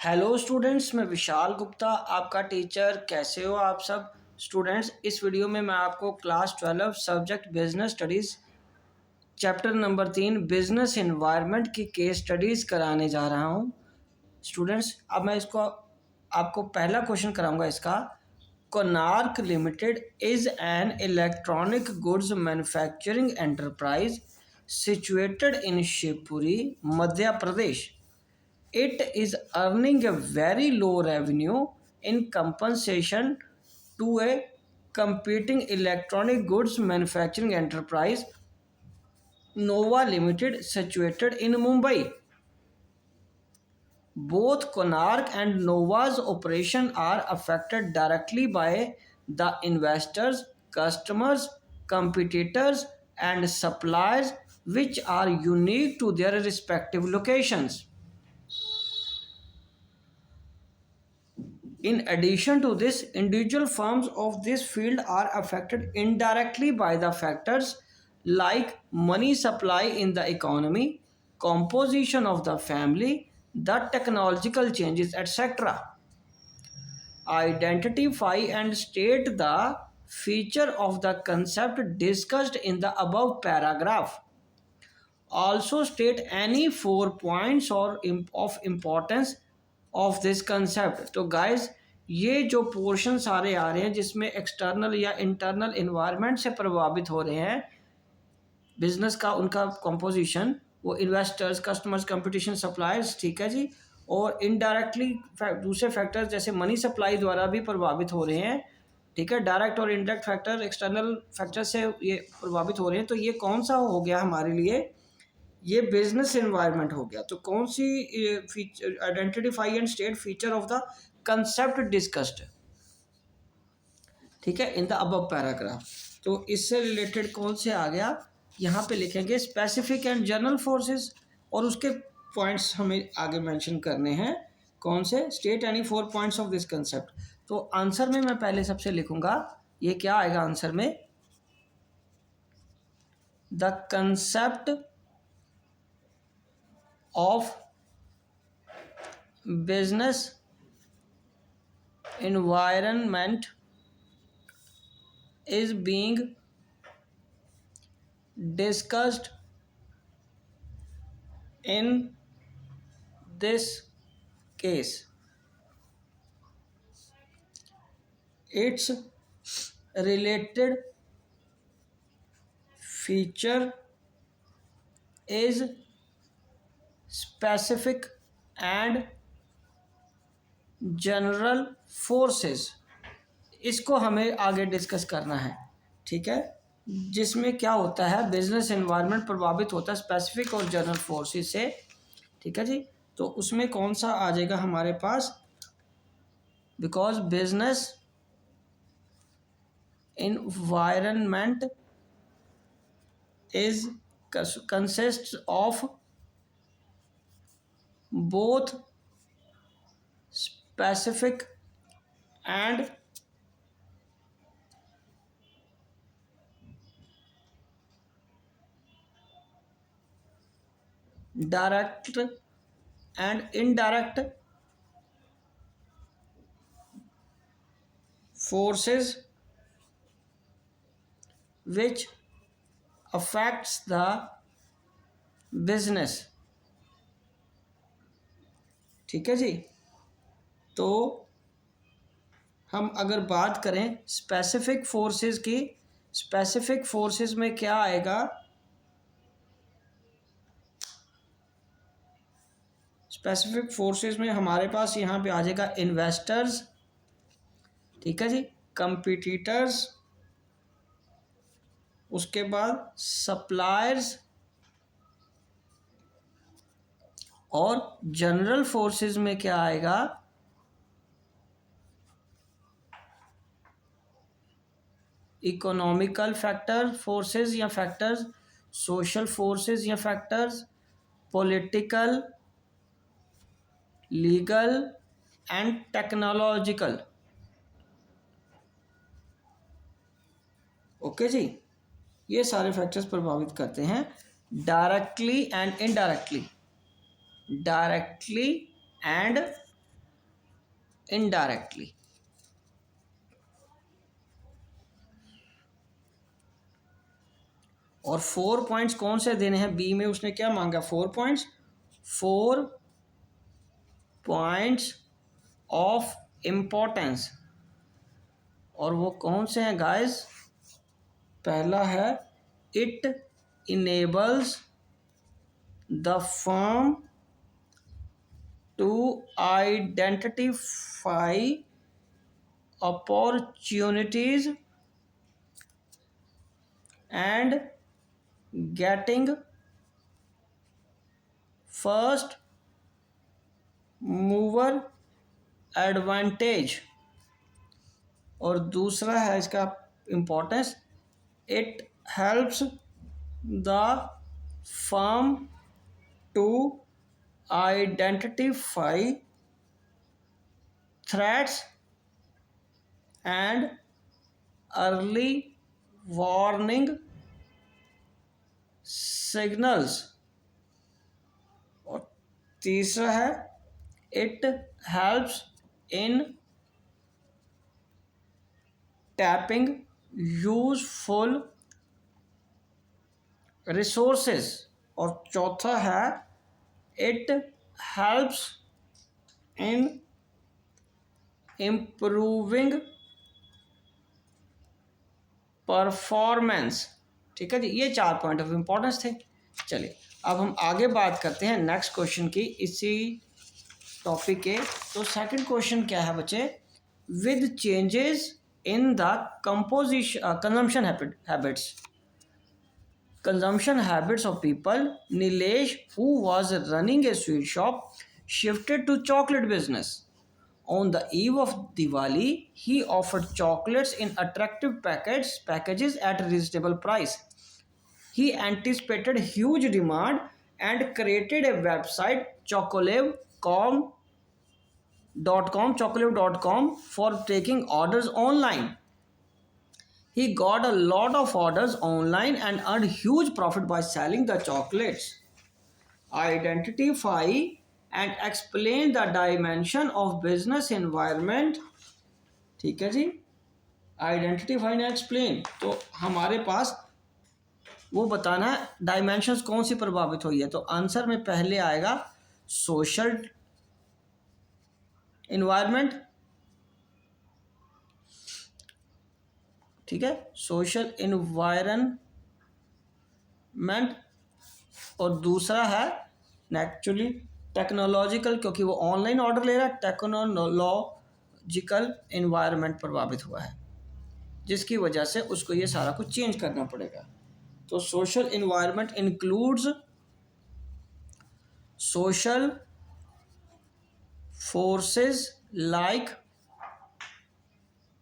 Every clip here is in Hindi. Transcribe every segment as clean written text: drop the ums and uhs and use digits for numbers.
हेलो स्टूडेंट्स, मैं विशाल गुप्ता आपका टीचर। कैसे हो आप सब स्टूडेंट्स। इस वीडियो में मैं आपको class 12 subject business studies chapter number 3 business environment की केस स्टडीज़ कराने जा रहा हूं। स्टूडेंट्स, अब मैं इसको आपको पहला क्वेश्चन कराऊंगा इसका। Konark limited is an electronic goods manufacturing enterprise situated in Shivpuri, Madhya Pradesh. It is earning a very low revenue in compensation to a competing electronic goods manufacturing enterprise, Nova Limited, situated in Mumbai. Both Konark and Nova's operation are affected directly by the investors, customers, competitors, and suppliers, which are unique to their respective locations. In addition to this, individual firms of this field are affected indirectly by the factors like money supply in the economy, composition of the family, the technological changes, etc. Identify and state the feature of the concept discussed in the above paragraph. Also state any 4 points of importance of this concept. तो guys, ये जो पोर्शन सारे आ रहे हैं जिसमें एक्सटर्नल या इंटरनल इन्वायरमेंट से प्रभावित हो रहे हैं बिजनेस का, उनका कंपोजिशन, वो इन्वेस्टर्स, कस्टमर्स, कंपटीशन, सप्लायर्स, ठीक है जी। और इनडायरेक्टली दूसरे फैक्टर्स जैसे मनी सप्लाई द्वारा भी प्रभावित हो रहे हैं, ठीक है। डायरेक्ट और इनडायरेक्ट फैक्टर एक्सटर्नल फैक्टर से ये प्रभावित हो रहे हैं। तो ये कौन सा हो गया हमारे लिए, ये बिजनेस एनवायरनमेंट हो गया। तो कौन सी feature, identify and state feature of the concept discussed, ठीक है, इन द अबव पैराग्राफ। तो इससे रिलेटेड कौन से आ गया, यहाँ पे लिखेंगे स्पेसिफिक एंड जनरल फोर्सेस, और उसके पॉइंट्स हमें आगे मेंशन करने हैं। कौन से, state any 4 points of this concept. तो आंसर में मैं पहले सबसे लिखूंगा, ये क्या आएगा आंसर में, the concept of business environment is being discussed in this case. Its related feature is specific and general forces. इसको हमें आगे डिस्कस करना है, ठीक है। जिसमें क्या होता है, बिजनेस एनवायरनमेंट प्रभावित होता है स्पेसिफिक और जनरल फोर्सेस से, ठीक है जी। तो उसमें कौन सा आ जाएगा हमारे पास, because business environment is consist of both specific and direct and indirect forces which affects the business, ठीक है जी। तो हम अगर बात करें स्पेसिफिक फोर्सेस की, स्पेसिफिक फोर्सेस में क्या आएगा, स्पेसिफिक फोर्सेस में हमारे पास यहाँ पे आ जाएगा इन्वेस्टर्स, ठीक है जी, कंपटीटर्स, उसके बाद सप्लायर्स, और जनरल फोर्सेस में क्या आएगा, इकोनॉमिकल फैक्टर फोर्सेस या फैक्टर्स, सोशल फोर्सेस या factors, political, legal and technological. Okay जी, ये सारे फैक्टर्स प्रभावित करते हैं directly and indirectly, directly and indirectly. और 4 पॉइंट्स कौन से देने हैं? बी में उसने क्या मांगा? 4 पॉइंट्स, 4 पॉइंट्स ऑफ इम्पोर्टेंस। और वो कौन से हैं गाइस? पहला है it enables the firm to identify opportunities and getting first mover advantage. और दूसरा है इसका importance, it helps the firm to identify threats and early warning signals. और तीसरा है it helps in tapping useful resources. और चौथा है it helps in improving performance. ठीक है जी, ये 4 पॉइंट ऑफ इम्पोर्टेंस थे। चलिए अब हम आगे बात करते हैं नेक्स्ट क्वेश्चन की, इसी टॉपिक के। तो सेकंड क्वेश्चन क्या है बच्चे? With changes in the consumption habits of people, Nilesh, who was running a sweet shop, shifted to chocolate business. On the eve of Diwali, he offered chocolates in attractive packages at a reasonable price. He anticipated huge demand and created a website, chocolate.com, for taking orders online. He got a lot of orders online and earned huge profit by selling the chocolates. Identify and explain the dimension of business environment. ठीक है जी, आइडेंटिफाई एंड एक्सप्लेन। तो हमारे पास वो बताना है डायमेंशंस कौन सी प्रभावित हुई है। तो आंसर में पहले आएगा सोशल इन्वायरमेंट, ठीक है, सोशल इन्वायरमेंट। और दूसरा है नेचुरली टेक्नोलॉजिकल, क्योंकि वो ऑनलाइन ऑर्डर ले रहा है। टेक्नोलॉजिकल इन्वायरमेंट प्रभावित हुआ है, जिसकी वजह से उसको ये सारा कुछ चेंज करना पड़ेगा। तो social environment includes social forces like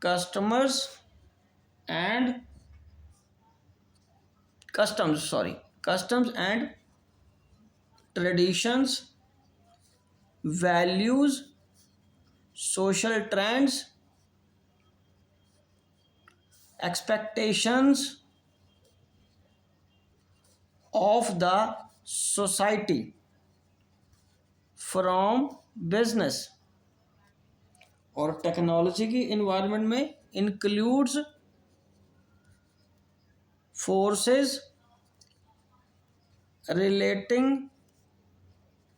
customs and traditions, values, social trends, expectations of the society from business। और टेक्नोलॉजी की इन्वायरमेंट में includes forces relating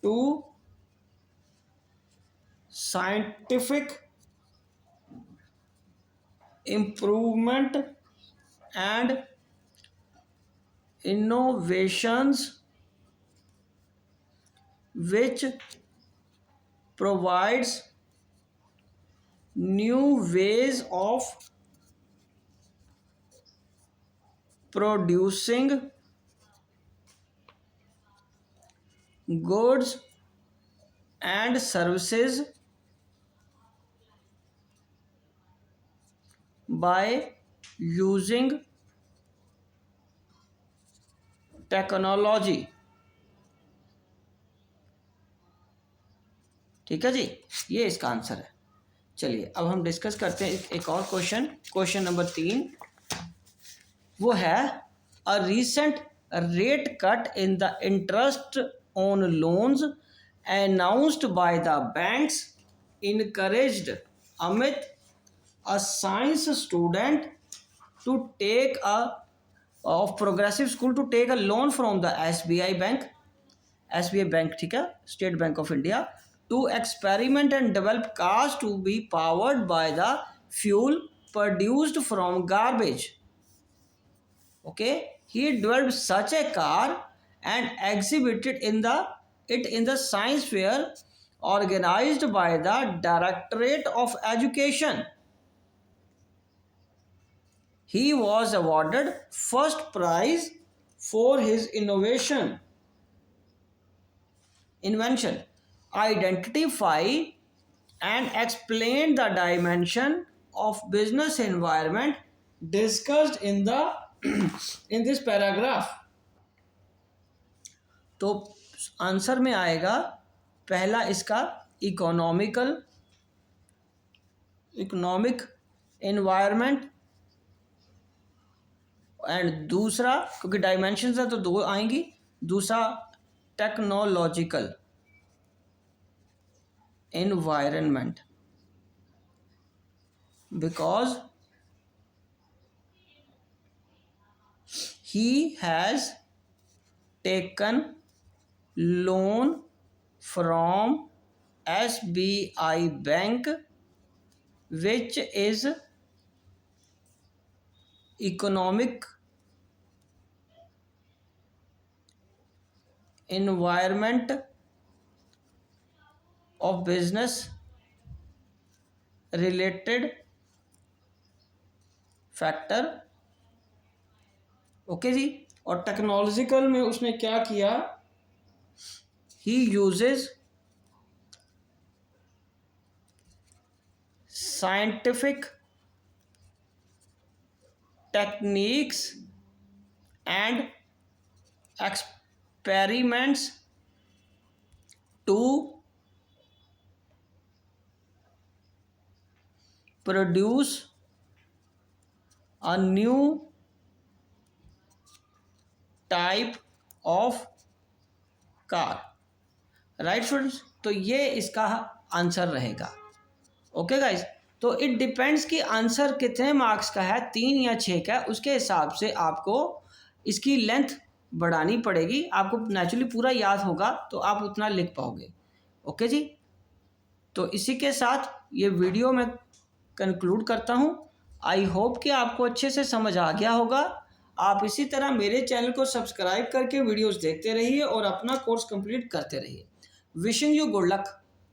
to scientific improvement and innovations which provides new ways of producing goods and services by using technology. ठीक है जी, ये इसका आंसर है। चलिए अब हम डिस्कस करते हैं एक और क्वेश्चन नंबर 3। वो है a recent rate cut in the interest on loans announced by the banks encouraged Amit, a science student, to take a of progressive school, to take a loan from the SBI bank, ठीक है, State Bank of India, to experiment and develop cars to be powered by the fuel produced from garbage. Okay, he developed such a car and exhibited it in the science fair organized by the Directorate of Education. He was awarded first prize for his invention. Identify and explain the dimension of business environment discussed in this paragraph. तो आंसर में आएगा पहला इसका इकोनॉमिक एनवायरनमेंट, एंड दूसरा, क्योंकि डायमेंशंस है तो दो आएंगी, दूसरा technological environment, because he has taken loan from SBI bank, which is economic environment of business related factor. Okay जी. और टेक्नोलॉजिकल में उसने क्या किया, he uses scientific techniques and experiments to produce a new type of car. Right students, तो ये इसका आंसर रहेगा. ओके गाइस, तो इट डिपेंड्स कि आंसर कितने मार्क्स का है, 3 या 6 का, उसके हिसाब से आपको इसकी लेंथ बढ़ानी पड़ेगी. आपको नेचुरली पूरा याद होगा तो आप उतना लिख पाओगे. ओके जी, तो इसी के साथ ये वीडियो मैं कंक्लूड करता हूँ. आई होप कि आपको अच्छे से समझ आ गया होगा. आप इसी तरह मेरे चैनल को सब्सक्राइब करके वीडियोस देखते रहिए और अपना कोर्स कंप्लीट करते रहिए. Wishing you good luck.